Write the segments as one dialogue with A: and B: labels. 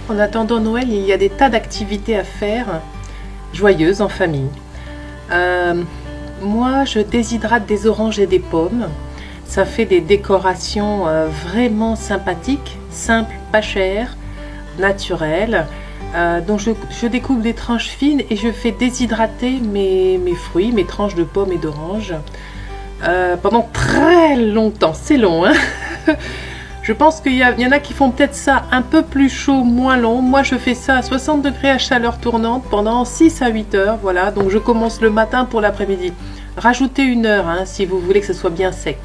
A: En attendant Noël, il y a des tas d'activités à faire, joyeuses en famille. Moi, je déshydrate des oranges et des pommes. Ça fait des décorations vraiment sympathiques, simples, pas chères, naturelles. Donc je découpe des tranches fines et je fais déshydrater mes fruits, mes tranches de pommes et d'oranges pendant très longtemps. C'est long, hein. Je pense qu'il y en a qui font peut-être ça un peu plus chaud, moins long. Moi, je fais ça à 60 degrés à chaleur tournante pendant 6 à 8 heures. Voilà, donc je commence le matin pour l'après-midi. Rajoutez 1 heure hein, si vous voulez que ce soit bien sec.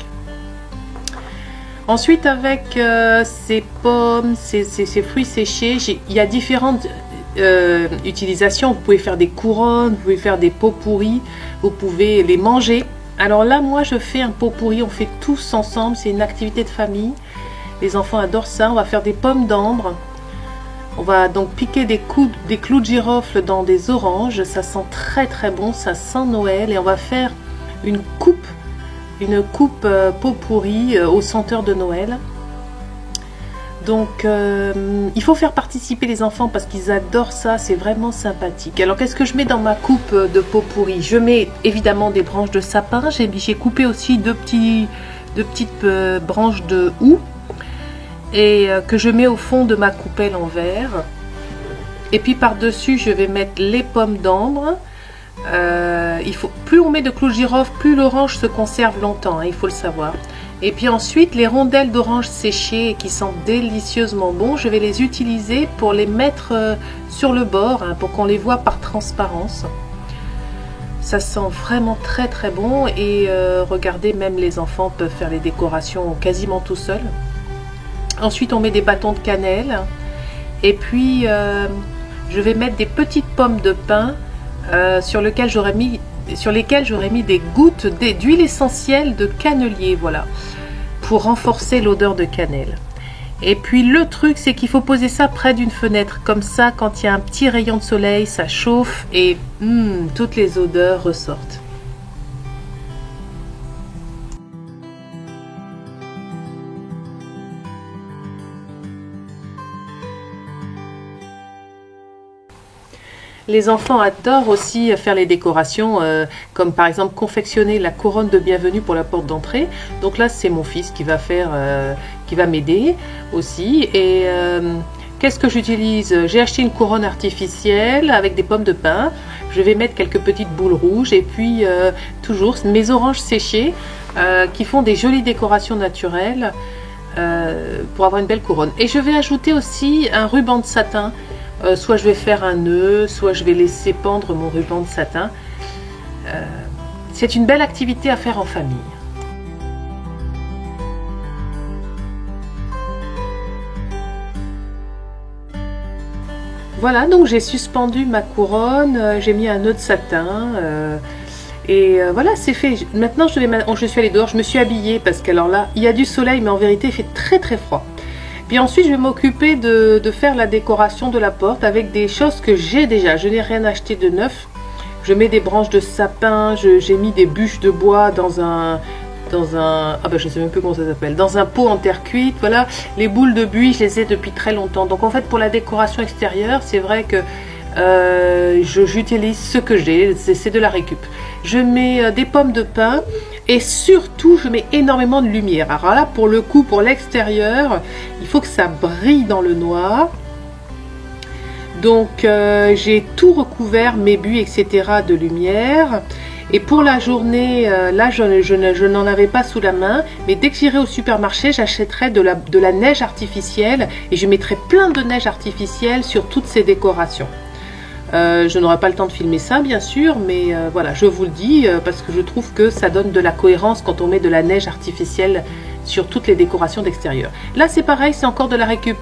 A: Ensuite, avec ces pommes, ces fruits séchés, il y a différentes utilisations. Vous pouvez faire des couronnes, vous pouvez faire des pots pourris, vous pouvez les manger. Alors là, moi, je fais un pot pourri, on fait tous ensemble. C'est une activité de famille. Les enfants adorent ça. On va faire des pommes d'ambre. On va donc piquer des clous de girofle dans des oranges. Ça sent très très bon, ça sent Noël. Et on va faire une coupe pot pourri au senteur de Noël. Donc il faut faire participer les enfants parce qu'ils adorent ça, c'est vraiment sympathique. Alors qu'est-ce que je mets dans ma coupe de pot pourri? Je mets évidemment des branches de sapin. J'ai coupé aussi deux petites branches de houx et que je mets au fond de ma coupelle en verre. Et puis par-dessus, je vais mettre les pommes d'ambre. Plus on met de clous de girofle, plus l'orange se conserve longtemps, hein, il faut le savoir. Et puis ensuite, les rondelles d'orange séchées qui sentent délicieusement bon, je vais les utiliser pour les mettre sur le bord, hein, pour qu'on les voit par transparence. Ça sent vraiment très très bon et regardez, même les enfants peuvent faire les décorations quasiment tout seuls. Ensuite, on met des bâtons de cannelle et puis je vais mettre des petites pommes de pin sur lesquelles j'aurais mis des gouttes d'huile essentielle de cannelier, voilà, pour renforcer l'odeur de cannelle. Et puis le truc, c'est qu'il faut poser ça près d'une fenêtre, comme ça, quand il y a un petit rayon de soleil, ça chauffe et toutes les odeurs ressortent. Les enfants adorent aussi faire les décorations, comme par exemple confectionner la couronne de bienvenue pour la porte d'entrée. Donc là, c'est mon fils qui va m'aider aussi. Et qu'est-ce que j'utilise? J'ai acheté une couronne artificielle avec des pommes de pin. Je vais mettre quelques petites boules rouges et puis toujours mes oranges séchées qui font des jolies décorations naturelles pour avoir une belle couronne. Et je vais ajouter aussi un ruban de satin. Soit je vais faire un nœud, soit je vais laisser pendre mon ruban de satin. C'est une belle activité à faire en famille. Voilà, donc j'ai suspendu ma couronne, j'ai mis un nœud de satin. Voilà, c'est fait. Maintenant, je suis allée dehors, je me suis habillée parce qu'alors là, il y a du soleil, mais en vérité, il fait très très froid. Puis ensuite, je vais m'occuper de faire la décoration de la porte avec des choses que j'ai déjà. Je n'ai rien acheté de neuf. Je mets des branches de sapin, j'ai mis des bûches de bois dans un je sais même plus comment ça s'appelle, dans un pot en terre cuite. Voilà, les boules de buis, je les ai depuis très longtemps. Donc en fait, pour la décoration extérieure, c'est vrai que j'utilise ce que j'ai, c'est de la récup. Je mets des pommes de pin. Et surtout, je mets énormément de lumière. Alors là, pour le coup, pour l'extérieur, il faut que ça brille dans le noir. Donc, j'ai tout recouvert, mes buis, etc. de lumière. Et pour la journée, là, je n'en avais pas sous la main. Mais dès que j'irai au supermarché, j'achèterai de la neige artificielle. Et je mettrai plein de neige artificielle sur toutes ces décorations. Je n'aurai pas le temps de filmer ça bien sûr, mais voilà, je vous le dis parce que je trouve que ça donne de la cohérence quand on met de la neige artificielle sur toutes les décorations d'extérieur. Là c'est pareil, c'est encore de la récup.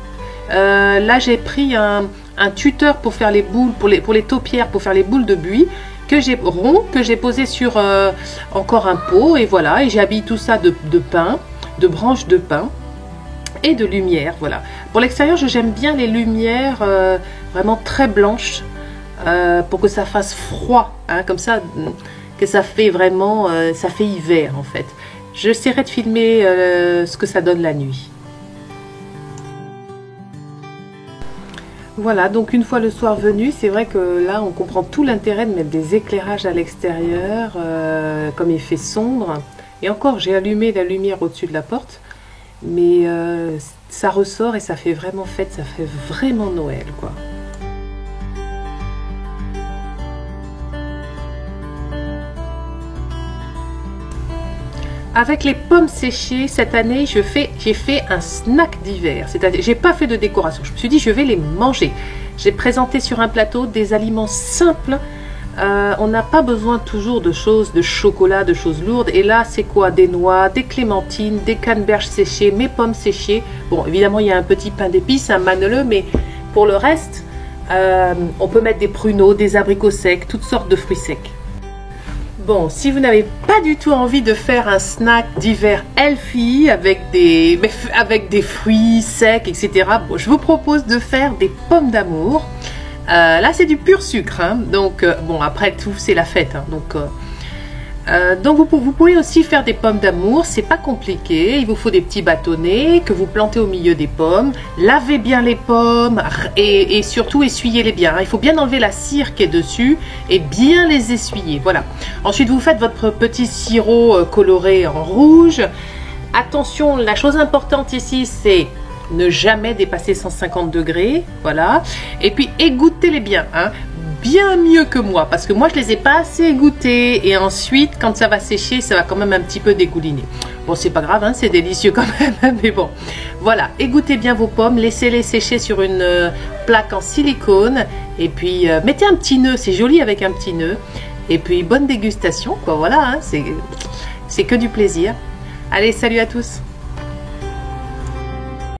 A: Là j'ai pris un tuteur pour faire les boules, pour les taupières, pour faire les boules de buis que j'ai posé sur encore un pot et voilà, et j'habille tout ça de pin, de branches de pin et de lumière. Voilà. Pour l'extérieur, j'aime bien les lumières vraiment très blanches. Pour que ça fasse froid, hein, comme ça, que ça fait vraiment, ça fait hiver en fait. J'essaierai de filmer ce que ça donne la nuit. Voilà, donc une fois le soir venu, c'est vrai que là on comprend tout l'intérêt de mettre des éclairages à l'extérieur, comme il fait sombre. Et encore, j'ai allumé la lumière au-dessus de la porte, mais ça ressort et ça fait vraiment fête, ça fait vraiment Noël, quoi. Avec les pommes séchées, cette année, j'ai fait un snack d'hiver. C'est-à-dire, j'ai pas fait de décoration. Je me suis dit, je vais les manger. J'ai présenté sur un plateau des aliments simples. On n'a pas besoin toujours de choses, de chocolat, de choses lourdes. Et là, c'est quoi? Des noix, des clémentines, des canneberges séchées, mes pommes séchées. Bon, évidemment, il y a un petit pain d'épices, un maneleux, mais pour le reste, on peut mettre des pruneaux, des abricots secs, toutes sortes de fruits secs. Bon, si vous n'avez pas du tout envie de faire un snack d'hiver healthy avec des fruits secs, etc., bon, je vous propose de faire des pommes d'amour. Là, c'est du pur sucre, hein, donc bon, après tout, c'est la fête, hein, donc vous pouvez aussi faire des pommes d'amour, c'est pas compliqué. Il vous faut des petits bâtonnets que vous plantez au milieu des pommes. Lavez bien les pommes et surtout essuyez-les bien. Il faut bien enlever la cire qui est dessus et bien les essuyer. Voilà. Ensuite, vous faites votre petit sirop coloré en rouge. Attention, la chose importante ici, c'est ne jamais dépasser 150 degrés. Voilà. Et puis égouttez-les bien, hein. Bien mieux que moi, parce que moi je les ai pas assez égouttés et ensuite quand ça va sécher, ça va quand même un petit peu dégouliner. Bon, c'est pas grave, hein, c'est délicieux quand même, mais bon, voilà, égouttez bien vos pommes, laissez-les sécher sur une plaque en silicone et puis mettez un petit nœud, c'est joli avec un petit nœud, et puis bonne dégustation, quoi. Voilà, hein, c'est que du plaisir. Allez, salut à tous.